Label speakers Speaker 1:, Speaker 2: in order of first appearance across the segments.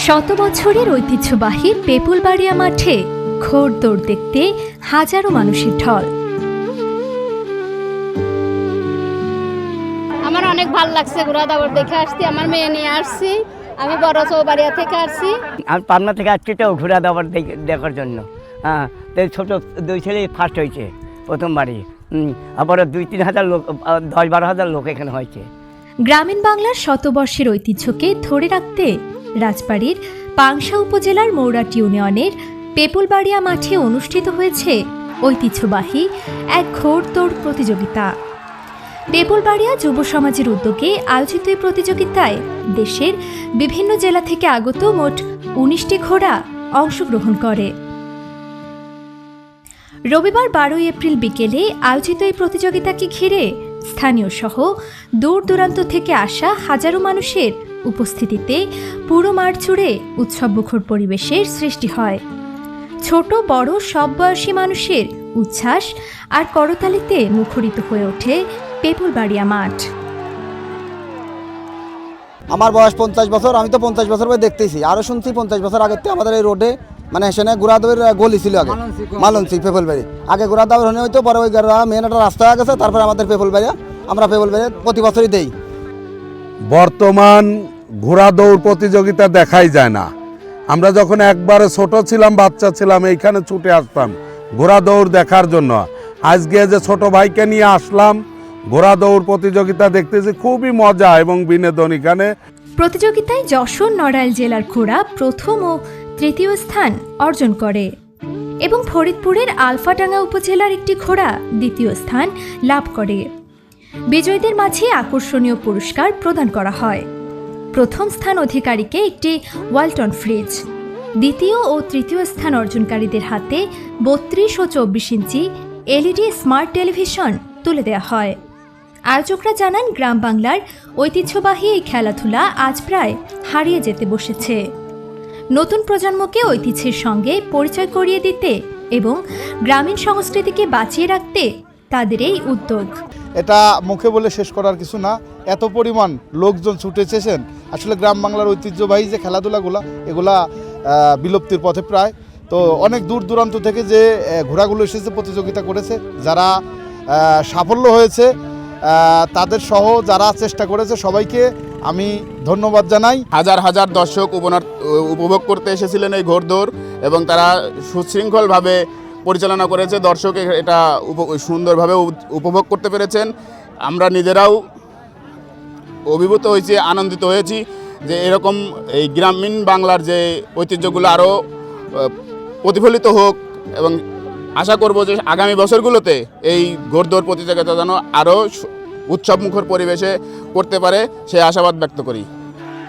Speaker 1: শত বছরের ঐতিহ্যবাহী পেপুলবাড়িয়া মাঠে ঘোড়দৌড় দেখতে হাজারো মানুষের ঢল।
Speaker 2: আমার অনেক ভালো লাগছে, ঘোড়া দৌড় দেখে আসছি। আমার মেয়ে নিয়ে আসছি, আমি বড় চৌবাড়িয়া থেকে আসছি।
Speaker 3: আমি পাবনা থেকে আসছি তো ঘোড়া দৌড় দেখার জন্য। হ্যাঁ, ছোট দুই ছেলে ফার্স্ট হয়েছে প্রথমবারই, আবার 2-3 হাজার লোক, 10-12 হাজার লোক এখানে হয়েছে।
Speaker 1: গ্রামীণ বাংলার শতবর্ষের ঐতিহ্যকে ধরে রাখতে রাজবাড়ীর পাংশা উপজেলার মৌরাট ইউনিয়নের পেপুলবাড়িয়া মাঠে অনুষ্ঠিত হয়েছে ঐতিহ্যবাহী এক ঘোড়দৌড় প্রতিযোগিতা। পেপুলবাড়িয়া যুব সমাজের উদ্যোগে আয়োজিত এই প্রতিযোগিতায় দেশের বিভিন্ন জেলা থেকে আগত মোট 19টি ঘোড়া অংশগ্রহণ করে। রবিবার 12 এপ্রিল বিকেলে আয়োজিত এই প্রতিযোগিতাকে ঘিরে স্থানীয় সহ দূর দূরান্ত থেকে আসা হাজারো মানুষের উপস্থিতিতে পুরো মাঠ জুড়ে উৎসবমুখর পরিবেশের সৃষ্টি হয়। ছোট বড় সব বয়সী মানুষের উচ্ছ্বাস আর করতালিতে মুখরিত হয়ে ওঠে পেপুলবাড়িয়া মাঠ।
Speaker 4: আমার বয়স 50 বছর, আমি তো 50 বছর পরে দেখতেছি। আরও শুনছি 50 বছর আগের থেকে আমাদের এই রোডে মানে সেখানে ঘোড়া দৌড়ের গলি ছিল আগে, মালনসি পেপুলবাড়ি। আগে ঘোড়া দৌড় হলে হয়তো, পরে ওই মেন একটা রাস্তা হয়ে গেছে, তারপরে আমাদের পেপুলবাড়িয়া, আমরা পেপুলবাড়িয়া প্রতি বছরই দেই।
Speaker 5: বর্তমান ঘোড়া দৌড় প্রতিযোগিতা দেখাই যায় না। আমরা যখন একবারে ছোট ছিলাম, বাচ্চা ছিলাম, এইখানে ছুটে আসতাম ঘোড়া দৌড় দেখার জন্য। আজকে যে ছোট ভাইকে নিয়ে আসলাম ঘোড়া দৌড় প্রতিযোগিতা দেখতেছি, খুবই মজা এবং বিনোদন। এখানে
Speaker 1: প্রতিযোগিতায় যশোর নড়াইল জেলার ঘোড়া প্রথম ও তৃতীয় স্থান অর্জন করে এবং ফরিদপুরের আলফাডাঙ্গা উপজেলার একটি ঘোড়া দ্বিতীয় স্থান লাভ করে। বিজয়ীদের মাঝে আকর্ষণীয় পুরস্কার প্রদান করা হয়। প্রথম স্থান অধিকারীকে একটি ওয়ালটন ফ্রিজ, দ্বিতীয় ও তৃতীয় স্থান অর্জনকারীদের হাতে 32 ও 24 ইঞ্চি এলইডি স্মার্ট টেলিভিশন তুলে দেওয়া হয়। আয়োজকরা জানান, গ্রাম বাংলার ঐতিহ্যবাহী এই খেলাধুলা আজ প্রায় হারিয়ে যেতে বসেছে। নতুন প্রজন্মকে ঐতিহ্যের সঙ্গে পরিচয় করিয়ে দিতে এবং গ্রামীণ সংস্কৃতিকে বাঁচিয়ে রাখতে তাদের এই উদ্যোগ।
Speaker 6: এটা মুখে বলে শেষ করার কিছু না, এত পরিমাণ লোকজন ছুটেছেন। আসলে গ্রাম বাংলার ঐতিহ্যবাহী যে খেলাধুলাগুলো, এগুলা বিলুপ্তির পথে প্রায়। তো অনেক দূর দূরান্ত থেকে যে ঘোড়াগুলো এসেছে, প্রতিযোগিতা করেছে, যারা সাফল্য হয়েছে তাদের সহ যারা চেষ্টা করেছে সবাইকে আমি ধন্যবাদ জানাই।
Speaker 7: হাজার হাজার দর্শক উপভোগ করতে এসেছিলেন এই ঘোড়দৌড়, এবং তারা সুশৃঙ্খলভাবে পরিচালনা করেছে। দর্শক এটা সুন্দরভাবে উপভোগ করতে পেরেছেন। আমরা নিজেরাও অভিভূত হয়েছি, আনন্দিত হয়েছি যে এরকম এই গ্রামীণ বাংলার যে ঐতিহ্যগুলো আরও প্রতিফলিত হোক, এবং আশা করব যে আগামী বছরগুলোতে এই ঘোড়দৌড় প্রতিযোগিতা যেন আরও উৎসবমুখর পরিবেশে করতে পারে, সে আশাবাদ ব্যক্ত করি।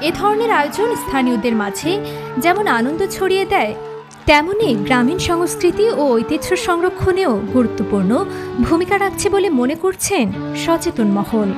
Speaker 1: এ ধরনের আয়োজন স্থানীয়দের মাঝে যেমন আনন্দ ছড়িয়ে দেয়, তেমনি গ্রামীণ সংস্কৃতি ও ঐতিহ্য সংরক্ষণেও গুরুত্বপূর্ণ ভূমিকা রাখছে বলে মনে করছেন সচেতন মহল।